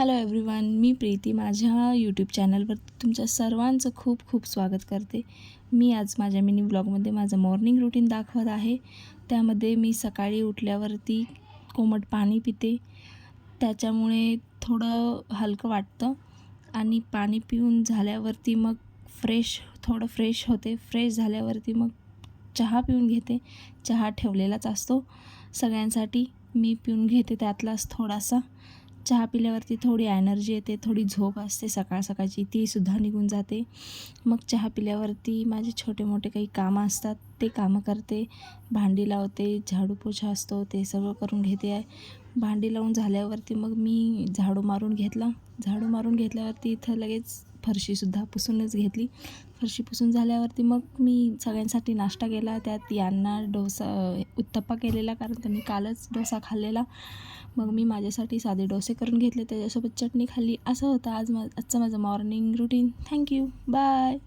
Hello everyone, मी प्रीती माझ्या YouTube चॅनलवर तुमच्या सर्वांचं खूप खूप स्वागत करते. मी आज माझ्या मिनी ब्लॉगमध्ये माझं मॉर्निंग रुटीन दाखवत आहे. त्यामध्ये मी सकाळी उठल्यावरती कोमट पाणी पिते. त्याच्यामुळे थोडं हलकं वाटतं आणि पाणी पिऊन झाल्यावरती मग थोडं फ्रेश होते. फ्रेश झाल्यावरती मग चहा पिऊन घेते. चहा ठेवलेलाच असतो सगळ्यांसाठी, मी पिऊन घेते त्यातलाच थोडासा. चहा पिल्यावरती थोडी एनर्जी येते, थोडी झोप असते सकाळची, तीसुद्धा निघून जाते. मग चहा पिल्यावरती माझे छोटे मोठे काही कामं असतात ते कामं करते. भांडी लावते, झाडू पोछा असतो ते सगळं करून घेते आहे. भांडी लावून झाल्यावरती मग मी झाडू मारून घेतल्यावरती इथं लगेच फरशीसुद्धा पुसूनच घेतली. फरशी पुसून झाल्यावरती मग मी सगळ्यांसाठी नाश्ता केला. त्यात यांना उत्तप्पा केलेला, कारण त्यांनी कालच डोसा खाल्लेला. मग मी माझ्यासाठी साधे डोसे करून घेतले, त्याच्यासोबत चटणी खाल्ली. असं होतं आजचं माझं मॉर्निंग रुटीन. Thank you, bye.